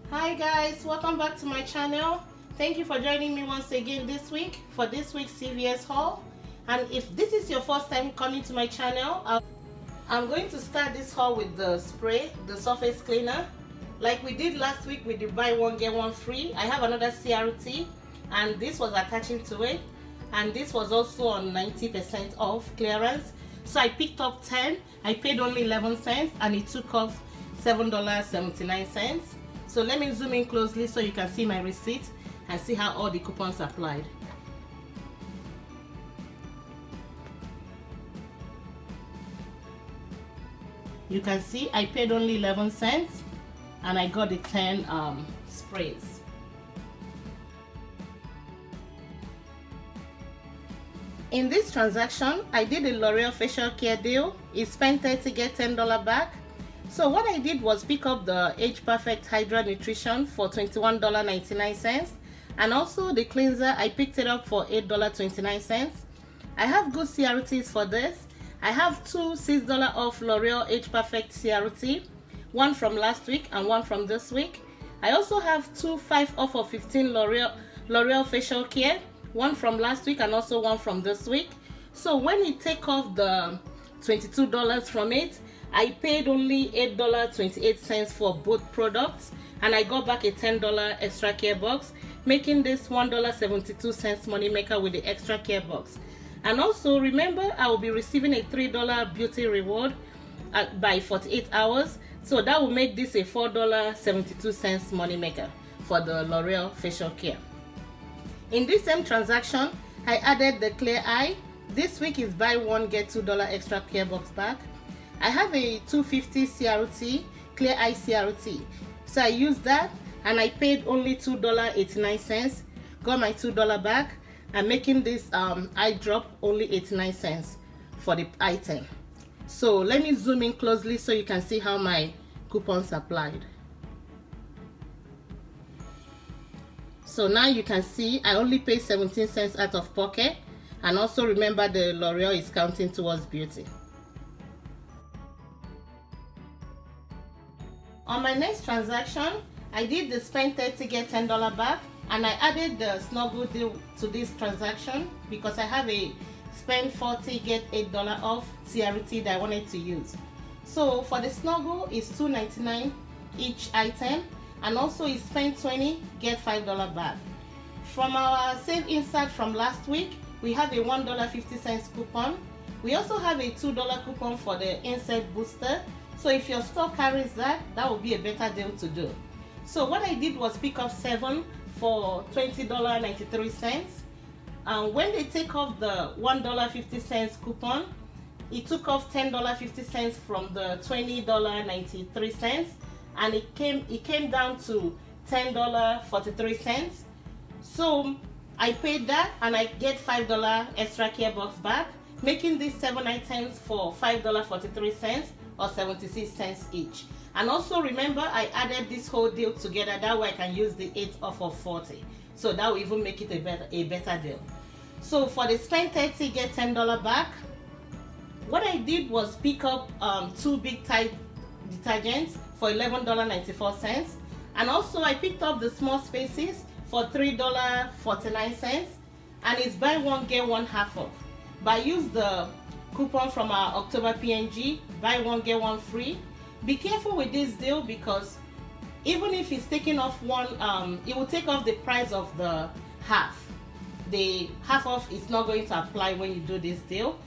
Hi guys, welcome back to my channel. Thank you for joining me once again this week for this week's CVS haul. And if this is your first time coming to my channel, I'm going to start this haul with the spray, the surface cleaner. Like we did last week with the buy one get one free, I have another CRT and this was attaching to it, and this was also on 90% off clearance. So I picked up 10, I paid only 11 cents and it took off $7.79. So let me zoom in closely so you can see my receipt and see how all the coupons applied. You can see I paid only 11 cents and I got the 10 sprays. In this transaction, I did a L'Oreal facial care deal. It spent 30 get $10 back. So what I did was pick up the Age Perfect Hydra Nutrition for $21.99, and also the cleanser I picked it up for $8.29. I have good CRTs for this. I have two $6 off L'Oreal Age Perfect CRT, one from last week and one from this week. I also have two 5 off of 15 L'Oreal facial care, one from last week and also one from this week. So when you take off the $22 from it, I paid only $8.28 for both products, and I got back a $10 extra care box, making this $1.72 money maker with the extra care box. And also remember, I will be receiving a $3 beauty reward by 48 hours, so that will make this a $4.72 money maker for the L'Oreal facial care. In this same transaction, I added the clear eye. This week is buy one get $2 extra care box back. I have a 250 CRT, clear eye CRT, so I used that and I paid only $2.89, got my $2 back, and making this eye drop only 89 cents for the item. So let me zoom in closely so you can see how my coupons applied. So now you can see I only paid 17 cents out of pocket, and also remember the L'Oreal is counting towards beauty. On my next transaction, I did the spend 30 get $10 back, and I added the snuggle deal to this transaction because I have a spend 40 get $8 off CRT that I wanted to use. So for the snuggle, it's $2.99 each item, and also it's spend 20 get $5 back. From our save insert from last week, we have a $1.50 coupon. We also have a $2 coupon for the insert booster. So if your store carries that, that will be a better deal to do. So what I did was pick up 7 for $20.93. When they take off the $1.50 coupon, it took off $10.50 from the $20.93, and it came down to $10.43. So I paid that and I get $5 extra care box back, making these 7 items for $5.43 or 76 cents each. And also remember, I added this whole deal together, that way I can use the 8 off of 40, so that will even make it a better deal. So for the spend 30 get $10 back, what I did was pick up 2 big Tide detergents for $11.94, and also I picked up the small spaces for $3.49, and it's buy one get one half off. But I used the coupon from our October PNG, buy one get one free. Be careful with this deal because even if it's taking off one, it will take off the price of the half. The half off is not going to apply when you do this deal,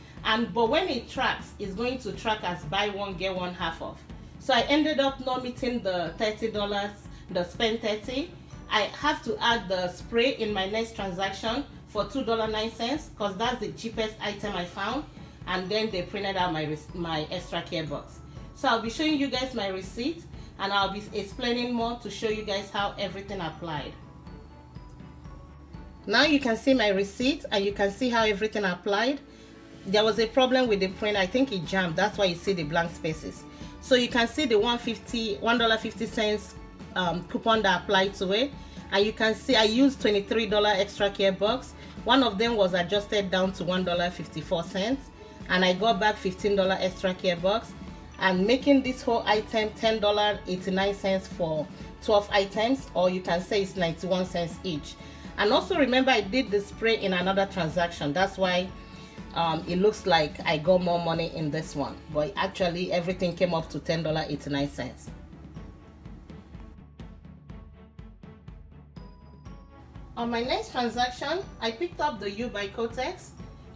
but when it tracks, it's going to track as buy one get one half off. So I ended up not meeting the $30, the spend 30. I have to add the spray in my next transaction for $2.09 because that's the cheapest item I found, and then they printed out my extra care box. So I'll be showing you guys my receipt, and I'll be explaining more to show you guys how everything applied. Now you can see my receipt and you can see how everything applied. There was a problem with the print. I think it jammed, that's why you see the blank spaces. So you can see the $1.50 coupon that applied to it, and you can see I used $23 extra care box. One of them was adjusted down to $1.54, and I got back $15 extra care box. and making this whole item $10.89 for 12 items, or you can say it's 91 cents each. And also remember, I did the spray in another transaction. That's why it looks like I got more money in this one, but actually everything came up to $10.89. On my next transaction, I picked up the U by Kotex.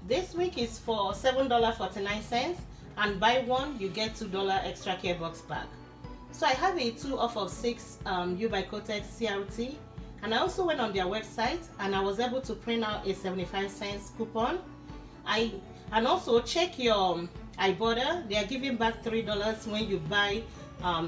This week is for $7.49, and buy one you get $2 extra care box back. So I have a 2 off of 6 U by Kotex CRT, and I also went on their website and I was able to print out a 75-cent coupon. And also check your Ibotta. They are giving back $3 when you buy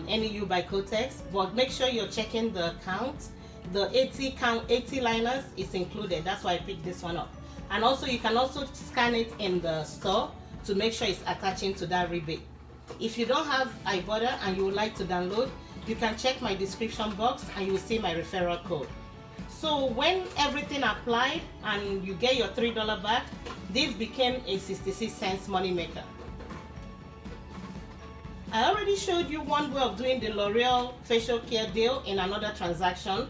any U by Kotex, but make sure you're checking the count. The 80 liners is included. That's why I picked this one up. And also you can also scan it in the store to make sure it's attaching to that rebate. If you don't have Ibotta and you would like to download, you can check my description box and you will see my referral code. So when everything applied and you get your $3 back, this became a 66 cents money maker. I already showed you one way of doing the L'Oreal facial care deal in another transaction.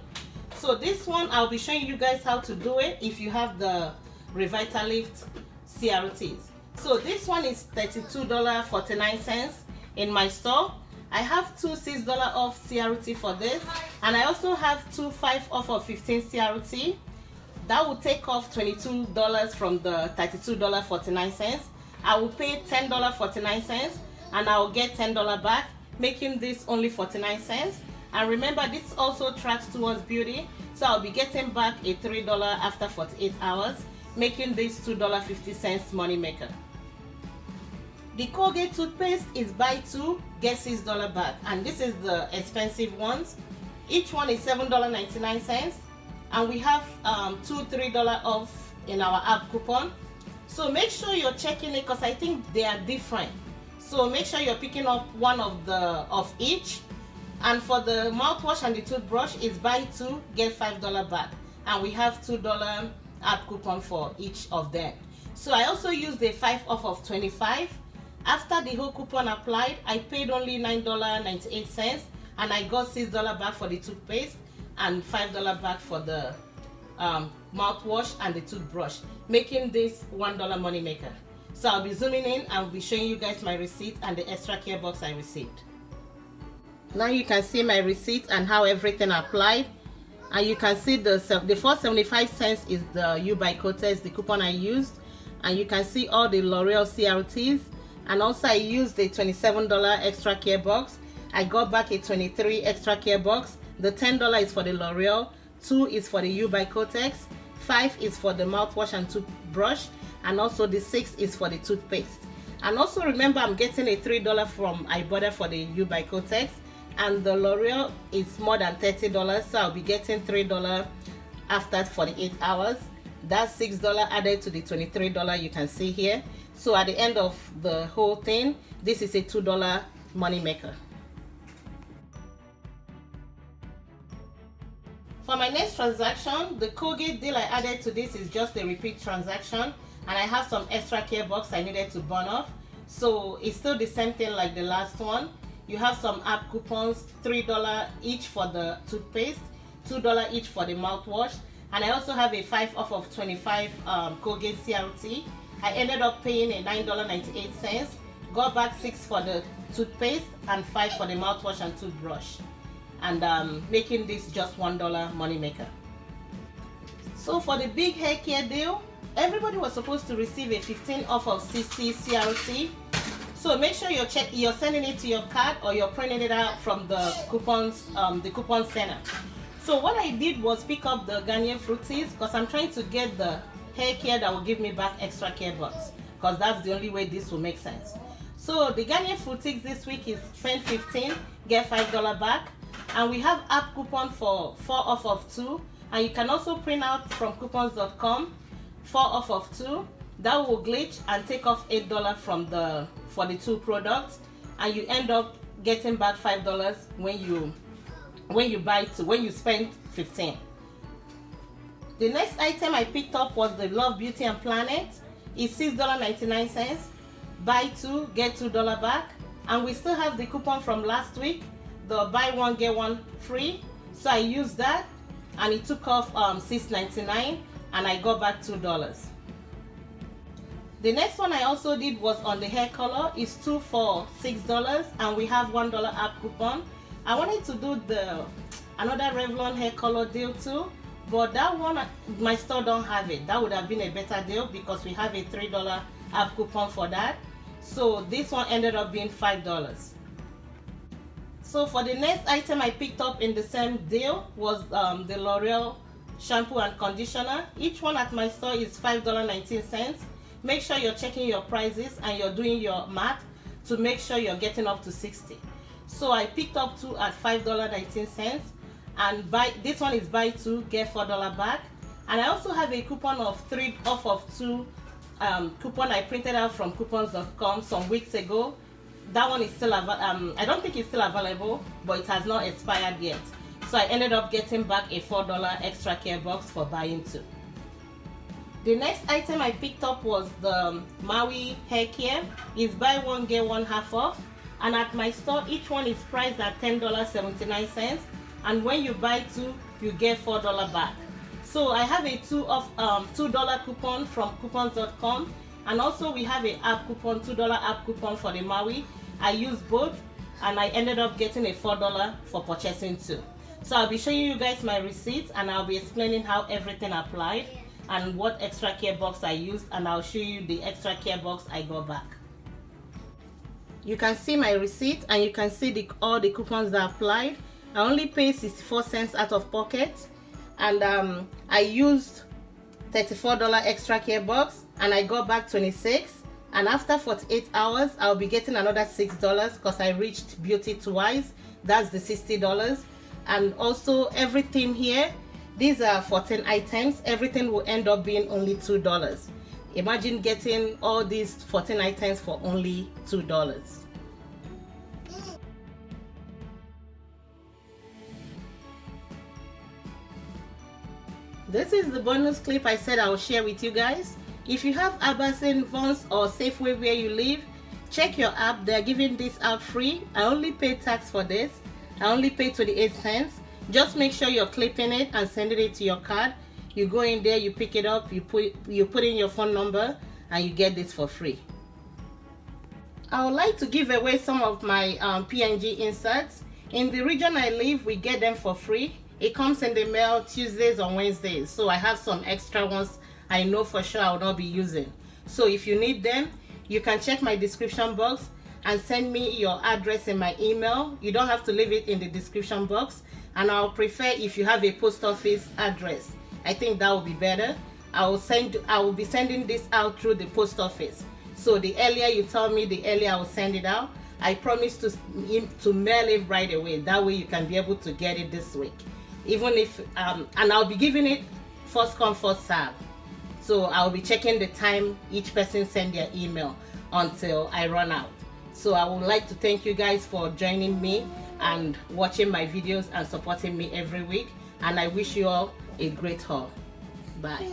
So this one I'll be showing you guys how to do it if you have the Revitalift CRTs. So this one is $32.49 in my store. I have 2 $6 off CRT for this, and I also have 2 5 off of 15 CRT. That will take off $22 from the $32.49. I will pay $10.49 and I will get $10 back, making this only 49 cents. And remember, this also tracks towards beauty, so I'll be getting back a $3 after 48 hours, making this $2.50 money maker. The Corgi Toothpaste is buy 2 get $6 back, and this is the expensive ones. Each one is $7.99, and we have two $3 off in our app coupon. So make sure you're checking it, because I think they are different. So make sure you're picking up one of each. And for the mouthwash and the toothbrush, is buy 2 get $5 back, and we have $2 app coupon for each of them. So I also used the 5 off of 25. After the whole coupon applied, I paid only $9.98, and I got $6 back for the toothpaste and $5 back for the mouthwash and the toothbrush, making this $1 money maker. So I'll be zooming in and I'll be showing you guys my receipt and the extra care box I received. Now you can see my receipt and how everything applied, and you can see the first 75 cents is the U by Kotex, the coupon I used, and you can see all the L'Oreal CRTs, and also I used the $27 extra care box. I got back a 23 extra care box. The $10 is for the L'Oreal, 2 is for the U by Kotex, 5 is for the mouthwash and toothbrush, and also the 6 is for the toothpaste. And also remember, I'm getting a $3 from Ibotta for the U by Kotex, and the L'Oreal is more than $30, so I'll be getting $3 after 48 hours. That's $6 added to the $23 you can see here. So at the end of the whole thing, this is a $2 money maker. For my next transaction, the Colgate deal I added to this is just a repeat transaction, and I have some extra care box I needed to burn off. So it's still the same thing like the last one. You have some app coupons, $3 each for the toothpaste, $2 each for the mouthwash, and I also have a 5 off of 25 Colgate CRT. I ended up paying a $9.98, got back 6 for the toothpaste and 5 for the mouthwash and toothbrush, and making this just $1 money maker. So for the big hair care deal, everybody was supposed to receive a 15 off of 60 CRT. So make sure you're sending it to your card, or you're printing it out from the coupons, the coupon center. So what I did was pick up the Garnier Fructis, because I'm trying to get the hair care that will give me back extra care box, because that's the only way this will make sense. So the Garnier Fructis this week is spend 15 get $5 back, and we have app coupon for 4 off of 2, and you can also print out from coupons.com 4 off of 2. That will glitch and take off $8 from for the 2 products, and you end up getting back $5 when you buy 2, when you spend 15. The next item I picked up was the Love Beauty and Planet. It's $6.99. Buy 2 get $2 back. and we still have the coupon from last week, the buy one get one free. So I used that and it took off $6.99 and I got back $2. The next one I also did was on the hair color. It's 2 for $6 and we have $1 app coupon. I wanted to do another Revlon hair color deal too, but that one my store don't have it. That would have been a better deal because we have a $3 app coupon for that. So this one ended up being $5. So for the next item I picked up in the same deal was the L'Oreal shampoo and conditioner. Each one at my store is $5.19. Make sure you're checking your prices and you're doing your math to make sure you're getting up to 60. So I picked up 2 at $5.19, and this one is buy 2 get $4 back. And I also have a coupon of 3 off of 2 coupon I printed out from coupons.com some weeks ago. That one is still I don't think it's still available, but it has not expired yet. So I ended up getting back a $4 extra care box for buying 2. The next item I picked up was the Maui Haircare. It's buy one get one half off, and at my store each one is priced at $10.79, and when you buy 2 you get $4 back. So I have a $2 coupon from coupons.com, and also we have a app coupon, $2 app coupon for the Maui. I used both and I ended up getting a $4 for purchasing 2. So I'll be showing you guys my receipts and I'll be explaining how everything applied and what extra care box I used, and I'll show you the extra care box I got back. You can see my receipt and you can see all the coupons that applied. I only paid 64 cents out of pocket, and I used $34 extra care box and I got back 26, and after 48 hours I'll be getting another $6 because I reached beauty twice. That's the $60. And also everything here, these are 14 items, everything will end up being only $2. Imagine getting all these 14 items for only $2. This is the bonus clip I said I will share with you guys. If you have Amazon, Vons or Safeway where you live, check your app. They're giving this out free. I only paid tax for this. I only paid 28 cents. Just make sure you're clipping it and sending it to your card. You go in there, you pick it up, you put in your phone number, and you get this for free. I would like to give away some of my PNG inserts. In the region I live, we get them for free. It comes in the mail Tuesdays or Wednesdays, so I have some extra ones I know for sure I will not be using. So if you need them, you can check my description box and send me your address in my email. You don't have to leave it in the description box, and I'll prefer if you have a post office address. I think that will be better. I will be sending this out through the post office. So the earlier you tell me, the earlier I will send it out. I promise to mail it right away. That way you can be able to get it this week. Even if and I'll be giving it first come first serve. So I'll be checking the time each person send their email until I run out. So I would like to thank you guys for joining me and watching my videos and supporting me every week, and I wish you all a great haul. Bye.